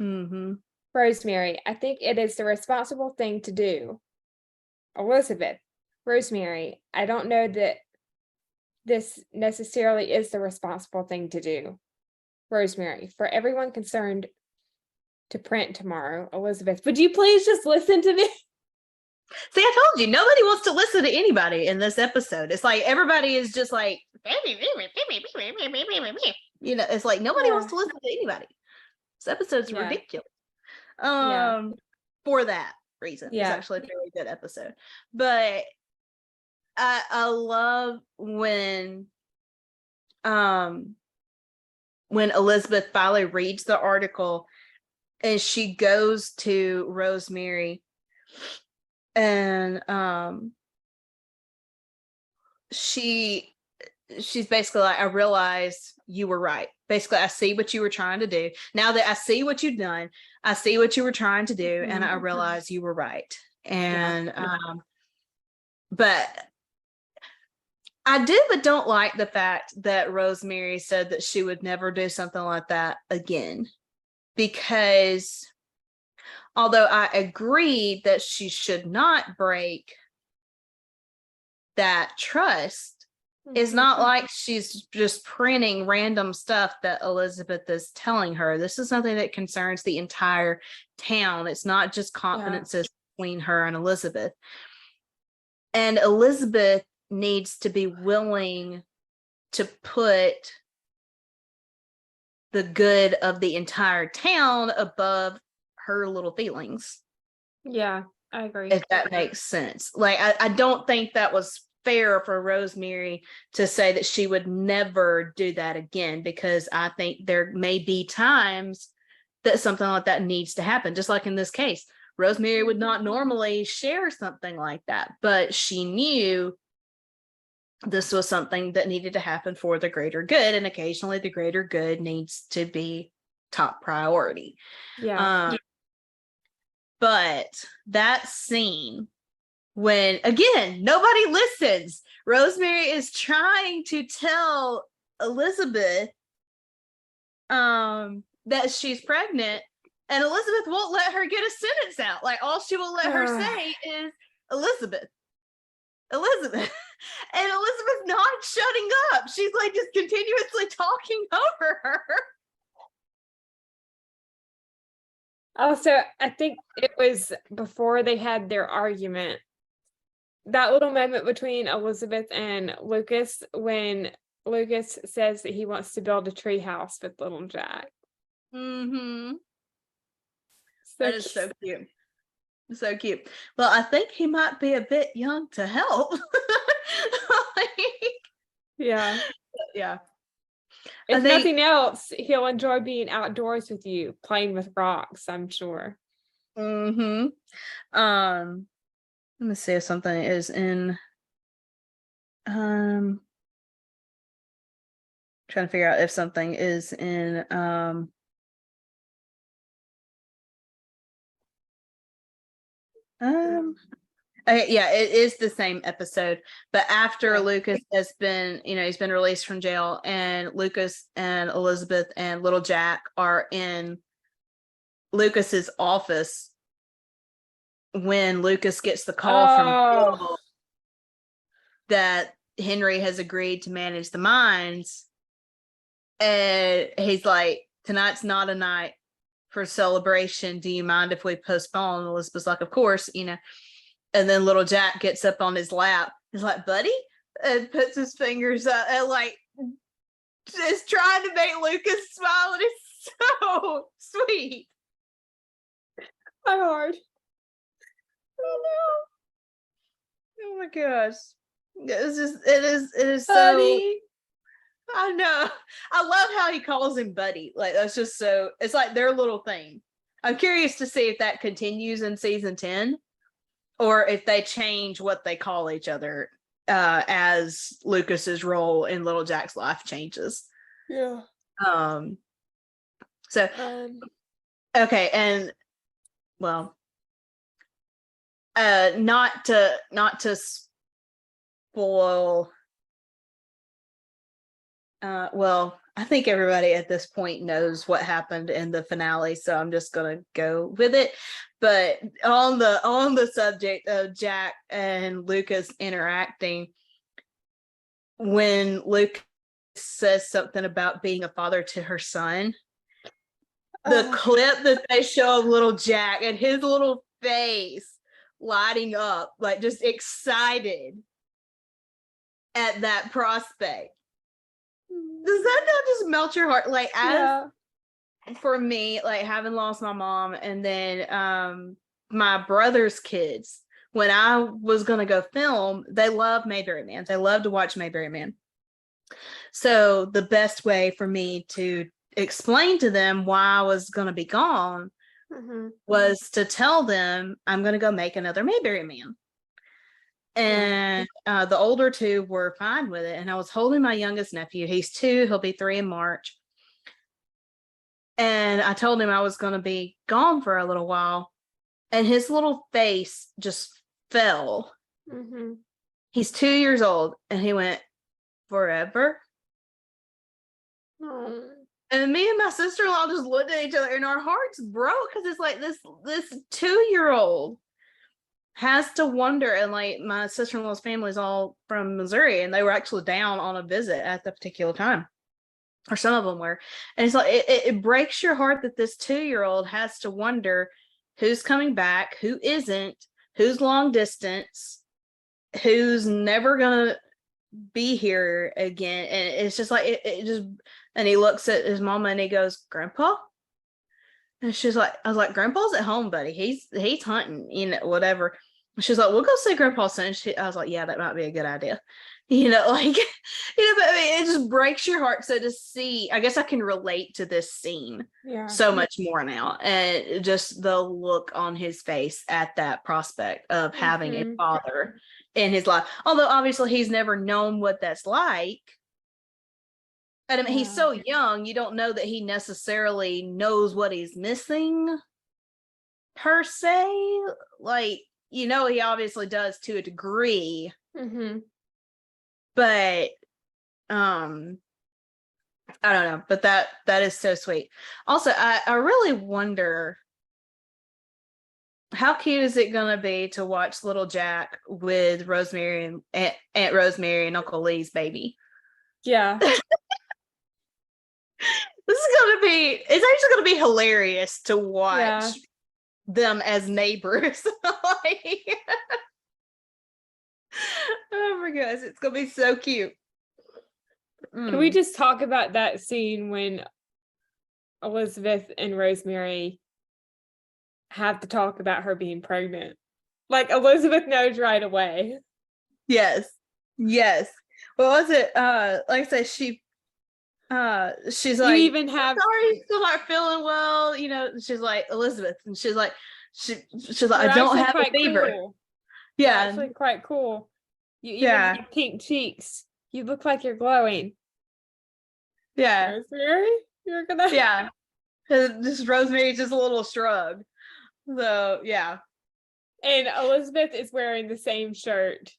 Mm-hmm. Rosemary, I think it is the responsible thing to do. Elizabeth, Rosemary, I don't know that this necessarily is the responsible thing to do. Rosemary, for everyone concerned to print tomorrow. Elizabeth, would you please just listen to me? See, I told you, nobody wants to listen to anybody in this episode. It's like everybody is just like, you know, it's like nobody wants to listen to anybody. This episode's ridiculous. For that reason, it's actually a very good episode. But I love when Elizabeth finally reads the article and she goes to Rosemary and she's basically like, I realized you were right. Basically, I see what you were trying to do. Now that I see what you've done, I see what you were trying to do, and I realize you were right. And but I do but don't like the fact that Rosemary said that she would never do something like that again. Because although I agree that she should not break that trust, it's not like she's just printing random stuff that Elizabeth is telling her. This is something that concerns the entire town. It's not just confidences between her and Elizabeth. And Elizabeth needs to be willing to put the good of the entire town above her little feelings. Yeah, I agree. If that makes sense. Like, I don't think that was fair for Rosemary to say that she would never do that again, because I think there may be times that something like that needs to happen. Just like in this case, Rosemary would not normally share something like that, but she knew this was something that needed to happen for the greater good, and occasionally the greater good needs to be top priority. But that scene, when again nobody listens, Rosemary is trying to tell Elizabeth that she's pregnant, and Elizabeth won't let her get a sentence out. Like, all she will let her say is Elizabeth. And Elizabeth's not shutting up. She's like just continuously talking over her. Also, I think it was before they had their argument, that little moment between Elizabeth and Lucas, when Lucas says that he wants to build a tree house with little Jack. That is so cute. So cute. Well, I think he might be a bit young to help. Yeah. If nothing else, he'll enjoy being outdoors with you, playing with rocks, I'm sure. Let me see if something is in trying to figure out if something is in okay, yeah, it is the same episode, but after Lucas has been, he's been released from jail, and Lucas and Elizabeth and little Jack are in Lucas's office when Lucas gets the call from Bill that Henry has agreed to manage the mines, and he's like, tonight's not a night for celebration. Do you mind if we postpone? And Elizabeth's like, of course, And then little Jack gets up on his lap. He's like, buddy, and puts his fingers up and like is trying to make Lucas smile, and it's so sweet. My heart. Oh no. Oh my gosh. It is so, I know. I love how he calls him buddy. Like, that's just so, it's like their little thing. I'm curious to see if that continues in season 10, or if they change what they call each other as Lucas's role in little Jack's life changes. Yeah. So okay, and well, not to spoil. Well, I think everybody at this point knows what happened in the finale, so I'm just gonna go with it. But on the subject of Jack and Lucas interacting, when Lucas says something about being a father to her son, the clip that they show of little Jack and his little face lighting up, like just excited at that prospect. Does that not just melt your heart? Like, as for me, like having lost my mom, and then my brother's kids, when I was gonna go film, they love Mayberry Man. They love to watch Mayberry Man. So the best way for me to explain to them why I was gonna be gone was to tell them I'm gonna go make another Mayberry Man. And the older two were fine with it. And I was holding my youngest nephew. He's 2, he'll be 3 in March. And I told him I was going to be gone for a little while. And his little face just fell. He's 2 years old. And he went, "Forever?" And me and my sister-in-law just looked at each other and our hearts broke, because it's like this 2-year-old has to wonder. And like, my sister-in-law's family is all from Missouri, and they were actually down on a visit at the particular time, or some of them were. And it's like, it breaks your heart that this 2-year-old has to wonder who's coming back, who isn't, who's long distance, who's never gonna be here again. And it's just like, it just, and he looks at his mama and he goes, "Grandpa?" And she's like, I was like, "Grandpa's at home, buddy. He's hunting, whatever." She's like, "We'll go see Grandpa soon." I was like, "Yeah, that might be a good idea." Like, but I mean, it just breaks your heart. So to see, I guess I can relate to this scene so much more now. And just the look on his face at that prospect of having a father in his life. Although obviously he's never known what that's like. And I mean, he's so young, you don't know that he necessarily knows what he's missing, per se. Like, he obviously does to a degree. But I don't know. But that is so sweet. Also, I really wonder, how cute is it gonna be to watch little Jack with Rosemary and Aunt Rosemary and Uncle Lee's baby? Yeah. It's actually gonna be hilarious to watch them as neighbors. Like, oh my gosh, it's gonna be so cute. Can we just talk about that scene when Elizabeth and Rosemary have to talk about her being pregnant? Like, Elizabeth knows right away. Yes. What was it? Like I said, she's like, "You even have..." "Sorry, still not feeling well." She's like, Elizabeth, and she's like, she's like, "I don't have a fever." Cool. Yeah, You're actually quite cool. You even have pink cheeks. You look like you're glowing. Yeah. Rosemary, you're gonna. Yeah. Just Rosemary's just a little shrug. So yeah. And Elizabeth is wearing the same shirt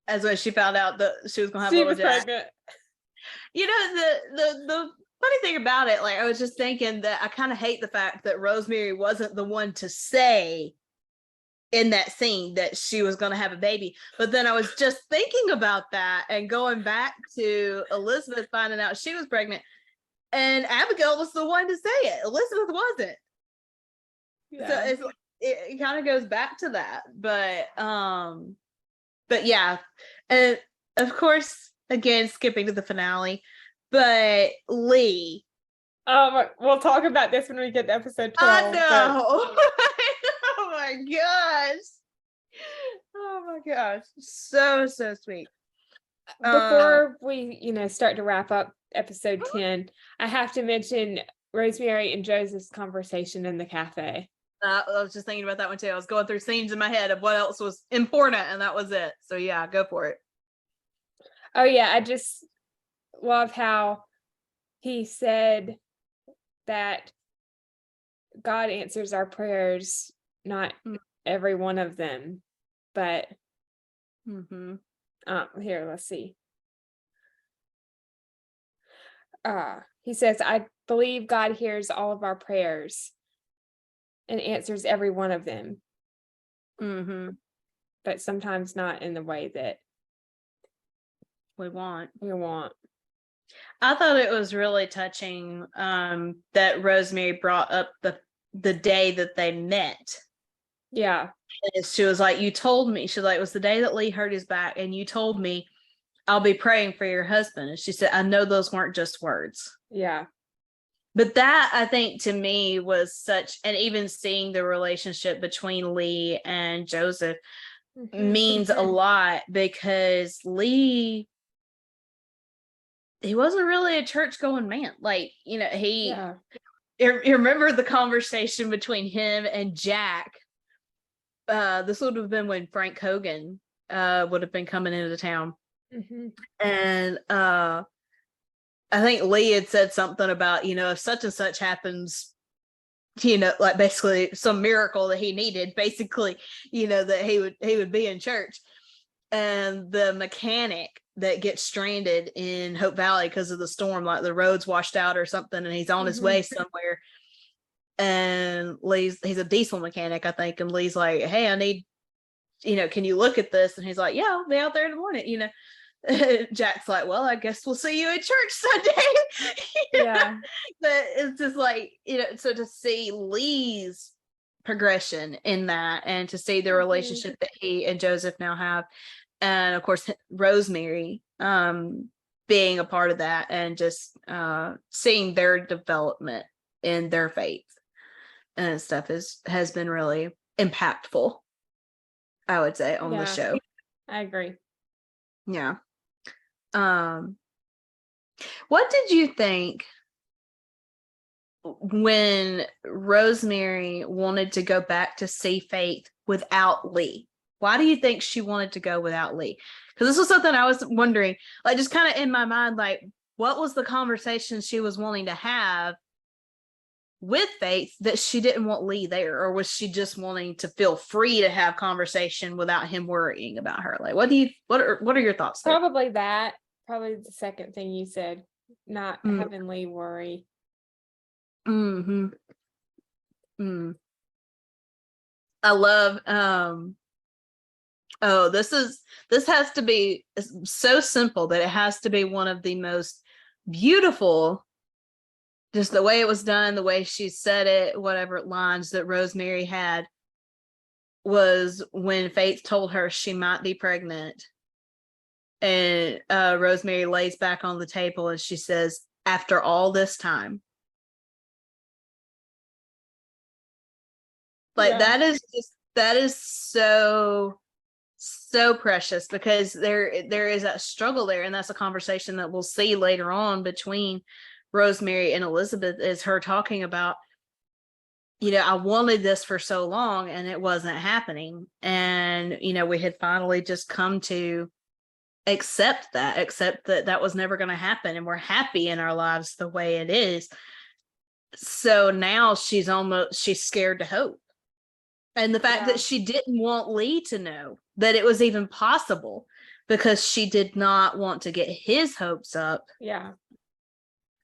as when she found out that she was gonna have a little Jack. Pregnant. The funny thing about it, like, I was just thinking that I kind of hate the fact that Rosemary wasn't the one to say in that scene that she was going to have a baby. But then I was just thinking about that and going back to Elizabeth finding out she was pregnant, and Abigail was the one to say it. Elizabeth wasn't. So it kind of goes back to that. But yeah. And of course, again, skipping to the finale, but Lee. We'll talk about this when we get to episode 12. I know. Oh my gosh. Oh my gosh. So sweet. Before we, start to wrap up episode 10, I have to mention Rosemary and Joseph's conversation in the cafe. I was just thinking about that one too. I was going through scenes in my head of what else was important, and that was it. So yeah, go for it. Oh yeah, I just love how he said that God answers our prayers, not every one of them. But Mm-hmm. here, let's see. He says, I believe God hears all of our prayers and answers every one of them, Mm-hmm. but sometimes not in the way that We want. we want. I thought it was really touching that Rosemary brought up the day that they met. Yeah. And she was like, you told me, she was like, it was the day that Lee hurt his back, and you told me I'll be praying for your husband. And she said, I know those weren't just words. Yeah. But that, I think, to me was such, and even seeing the relationship between Lee and Joseph means a lot, because Lee, he wasn't really a church going man. Like, you know, you remember the conversation between him and Jack. This would have been when Frank Hogan would have been coming into town. And I think Lee had said something about, you know, if such and such happens, you know, like basically some miracle that he needed, basically, you know, that he would be in church. And the mechanic that gets stranded in Hope Valley because of the storm, like the road's washed out or something, and he's on his way somewhere. And he's a diesel mechanic, I think. And Lee's like, hey, I need, you know, can you look at this? And he's like, yeah, I'll be out there in the morning, you know. Jack's like, well, I guess we'll see you at church Sunday. Yeah. But it's just like, you know, so to see Lee's progression in that, and to see the relationship that he and Joseph now have, and of course Rosemary being a part of that, and just seeing their development in their faith and stuff has been really impactful, I would say, on the show. I agree. Yeah. What did you think when Rosemary wanted to go back to see Faith without Lee? Why do you think she wanted to go without Lee? Because this was something I was wondering, like, just kind of in my mind, like, what was the conversation she was wanting to have with Faith that she didn't want Lee there? Or was she just wanting to feel free to have conversation without him worrying about her? Like, what are your thoughts there? Probably that. Probably the second thing you said, not having Lee worry. I love this has to be so simple that it has to be one of the most beautiful, just the way it was done, the way she said it, whatever lines that Rosemary had, was when Faith told her she might be pregnant. And Rosemary lays back on the table and she says, after all this time. Like, that is so precious, because there is that struggle there. And that's a conversation that we'll see later on between Rosemary and Elizabeth, is her talking about, you know, I wanted this for so long and it wasn't happening. And, you know, we had finally just come to accept that was never going to happen, and we're happy in our lives the way it is. So now she's scared to hope. And the fact that she didn't want Lee to know that it was even possible, because she did not want to get his hopes up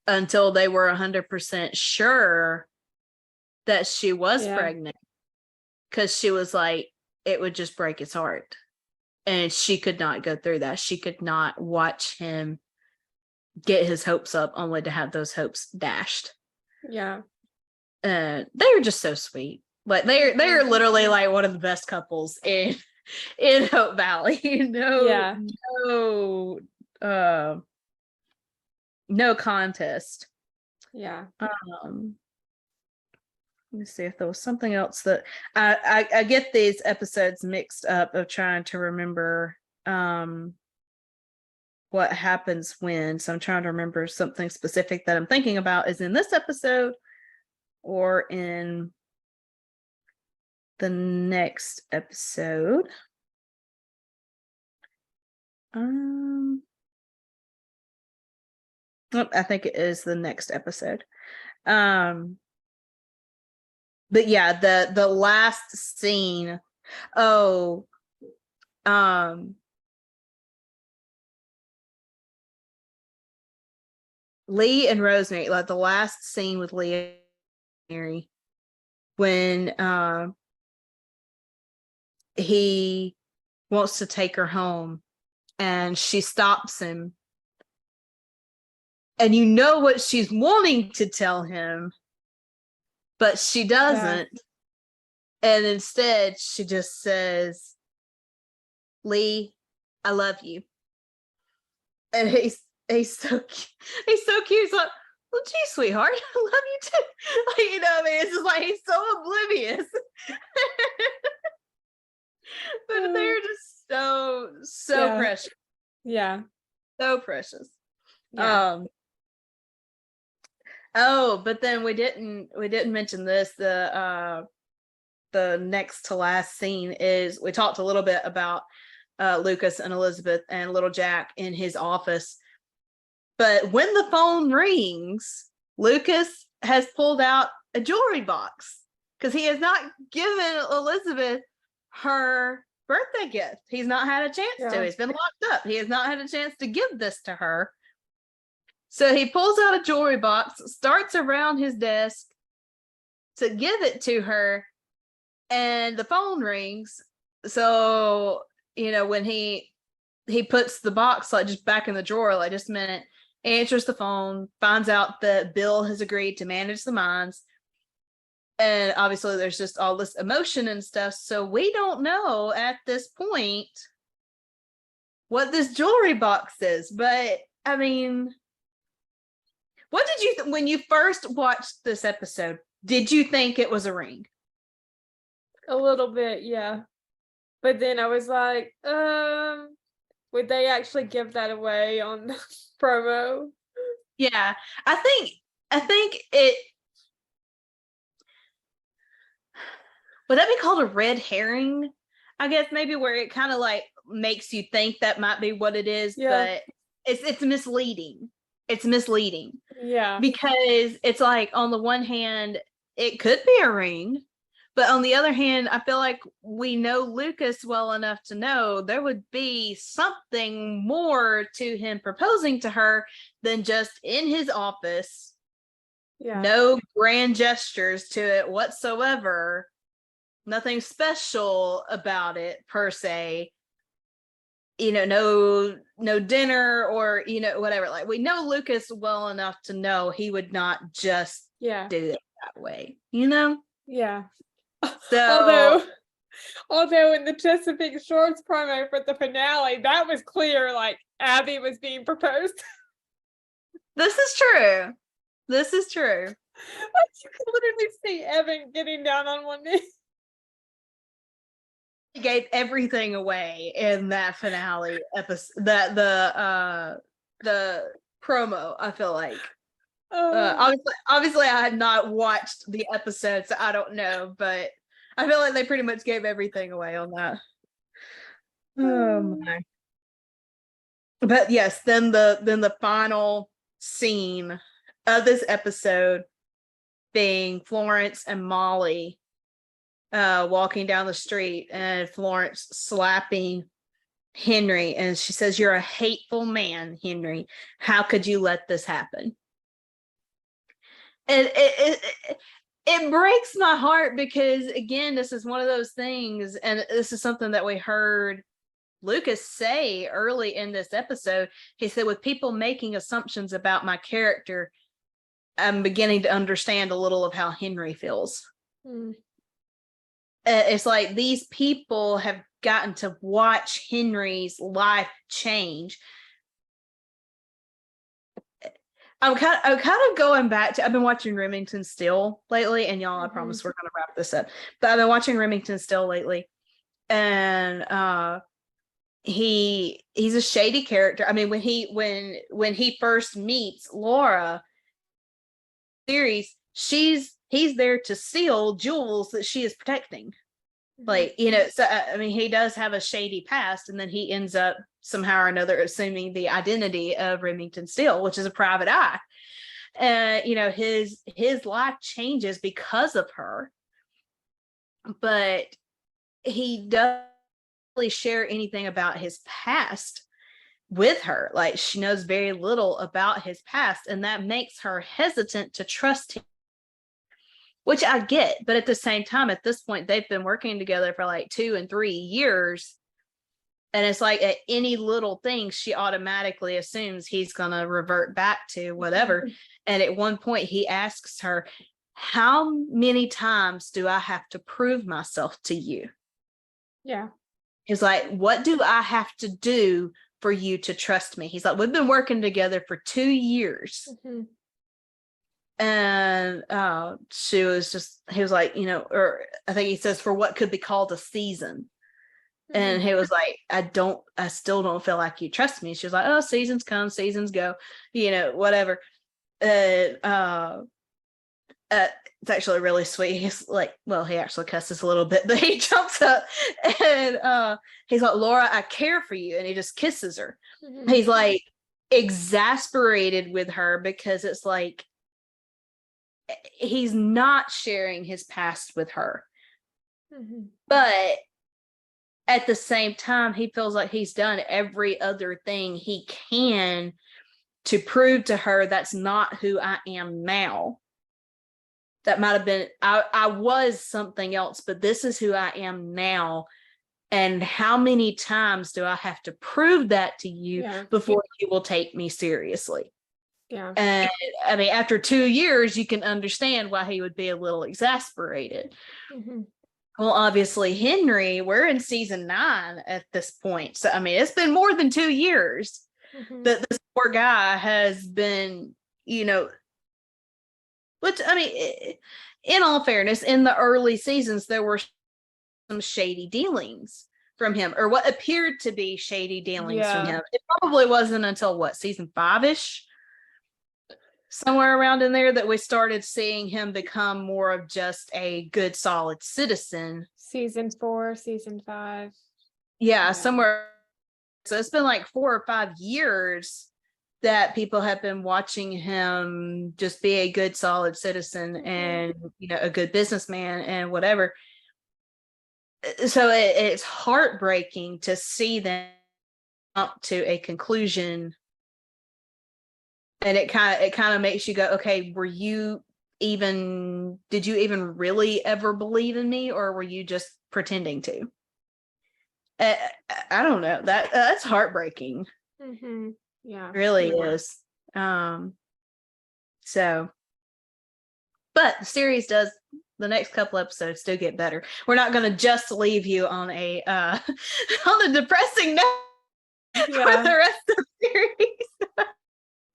until they were 100% sure that she was pregnant, because she was like, it would just break his heart. And she could not go through that. She could not watch him get his hopes up only to have those hopes dashed. Yeah. They're just so sweet. Like, they're literally like one of the best couples in Hope Valley. No contest. Yeah. Let me see if there was something else that I get these episodes mixed up of trying to remember what happens when. So I'm trying to remember something specific that I'm thinking about is in this episode or in the next episode. I think it is the next episode. But yeah, the last scene Oh, um, Lee and Rosemary, like the last scene with Lee and Rosemary, when he wants to take her home and she stops him, and you know what she's wanting to tell him, but she doesn't. And instead she just says, Lee, I love you. And he's so cute. He's so cute. He's like, well, gee, sweetheart, I love you too. Like, you know, I mean, it's just like he's so oblivious. But they're just so precious. Yeah. So precious. Yeah. Oh, but then we didn't mention this. The next to last scene is, we talked a little bit about Lucas and Elizabeth and little Jack in his office. But when the phone rings, Lucas has pulled out a jewelry box because he has not given Elizabeth her birthday gift. He's not had a chance to. He's been locked up. He has not had a chance to give this to her. So he pulls out a jewelry box, starts around his desk to give it to her, and the phone rings. So, you know, when he puts the box like just back in the drawer, like just a minute, answers the phone, finds out that Bill has agreed to manage the mines. And obviously there's just all this emotion and stuff. So we don't know at this point what this jewelry box is. But I mean, what did you when you first watched this episode, did you think it was a ring? A little bit, yeah. But then I was like, would they actually give that away on the promo? Yeah, I think it would that be called a red herring? I guess maybe, where it kind of like makes you think that might be what it is, but it's misleading. It's misleading. Yeah. Because it's like, on the one hand, it could be a ring, but on the other hand, I feel like we know Lucas well enough to know there would be something more to him proposing to her than just in his office. Yeah. No grand gestures to it whatsoever. Nothing special about it per se. You know, no dinner or, you know, whatever. Like, we know Lucas well enough to know he would not just do it that way, you know? Yeah. So although in the Chesapeake Shores promo for the finale, that was clear, like Abby was being proposed. This is true. This is true. Like, you can literally see Evan getting down on one knee. He gave everything away in that finale episode. That the promo, I feel like. Obviously, I had not watched the episode, so I don't know, but I feel like they pretty much gave everything away on that. Oh my! But yes, then the final scene of this episode being Florence and Molly walking down the street, and Florence slapping Henry, and she says, "You're a hateful man, Henry. How could you let this happen?" And it breaks my heart, because again, this is one of those things, and this is something that we heard Lucas say early in this episode. He said, with people making assumptions about my character, I'm beginning to understand a little of how Henry feels. It's like these people have gotten to watch Henry's life change. I'm kind of going back to, I've been watching Remington Steele lately, and y'all, I promise we're gonna wrap this up. But I've been watching Remington Steele lately, and he's a shady character. I mean, when he first meets Laura series, he's there to steal jewels that she is protecting. Like, you know, so I mean, he does have a shady past, and then he ends up somehow or another assuming the identity of Remington Steele, which is a private eye. You know, his life changes because of her, but he doesn't really share anything about his past with her. Like, she knows very little about his past, and that makes her hesitant to trust him, which I get. But at the same time, at this point, they've been working together for like 2 and 3 years. And it's like at any little thing, she automatically assumes he's going to revert back to whatever. And at one point, he asks her, how many times do I have to prove myself to you? Yeah. He's like, what do I have to do for you to trust me? He's like, we've been working together for 2 years. And he was like, or I think he says, for what could be called a season. And he was like, I still don't feel like you trust me. She was like, oh, seasons come, seasons go, whatever. It's actually really sweet. He's like, well, he actually cusses a little bit, but he jumps up and he's like, Laura, I care for you. And he just kisses her. He's like exasperated with her because it's like, he's not sharing his past with her. But at the same time, he feels like he's done every other thing he can to prove to her that's not who I am now. That might have been, I was something else, but this is who I am now. And how many times do I have to prove that to you before you will take me seriously? Yeah. And I mean, after 2 years, you can understand why he would be a little exasperated. Well, obviously, Henry, we're in season 9 at this point. So, I mean, it's been more than 2 years that this poor guy has been, which, I mean, in all fairness, in the early seasons, there were some shady dealings from him, or what appeared to be shady dealings from him. It probably wasn't until season 5-ish, somewhere around in there, that we started seeing him become more of just a good, solid citizen. Season 4, season 5. Yeah, somewhere. So it's been like 4 or 5 years that people have been watching him just be a good, solid citizen and, a good businessman and whatever. So it's heartbreaking to see them up to a conclusion. And it kind of makes you go, okay, did you even really ever believe in me, or were you just pretending to? I don't know. That's heartbreaking. Yeah, it really is. So, but the series does, the next couple episodes do get better. We're not going to just leave you on a on a depressing note for the rest of the series.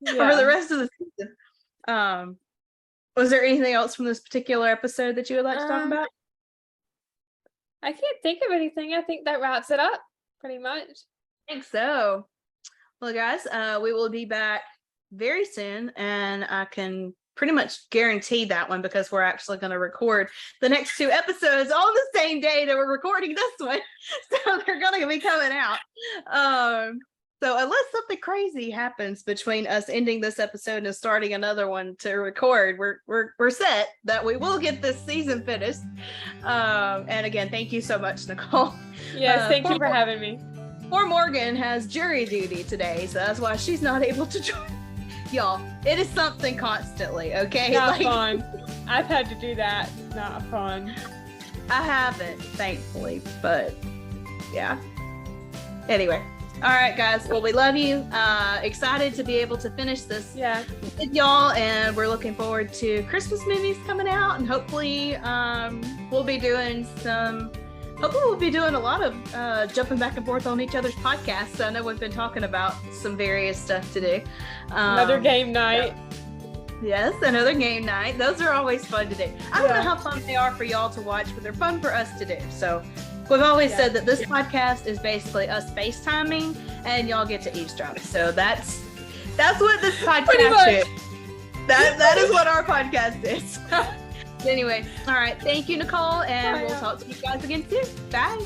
For the rest of the season. Was there anything else from this particular episode that you would like to talk about? I can't think of anything. I think that wraps it up pretty much. I think so. Well, guys, we will be back very soon, and I can pretty much guarantee that one because we're actually going to record the next 2 episodes on the same day that we're recording this one. So they're going to be coming out. So unless something crazy happens between us ending this episode and starting another one to record, we're set that we will get this season finished. And again, thank you so much, Nicole. Yes, thank you for having me. Poor Morgan has jury duty today, so that's why she's not able to join. Y'all, it is something constantly, okay? Not fun. I've had to do that. Not fun. I haven't, thankfully, but yeah. Anyway. All right, guys. Well, we love you. Excited to be able to finish this with y'all, and we're looking forward to Christmas movies coming out, and hopefully we'll be doing a lot of jumping back and forth on each other's podcasts. I know we've been talking about some various stuff to do. Another game night. Yes, another game night. Those are always fun to do. I don't know how fun they are for y'all to watch, but they're fun for us to do. So we've always said that this podcast is basically us FaceTiming, and y'all get to eavesdrop. So that's what this podcast is. That is what our podcast is. Anyway, all right. Thank you, Nicole, and we'll talk to you guys again soon. Bye.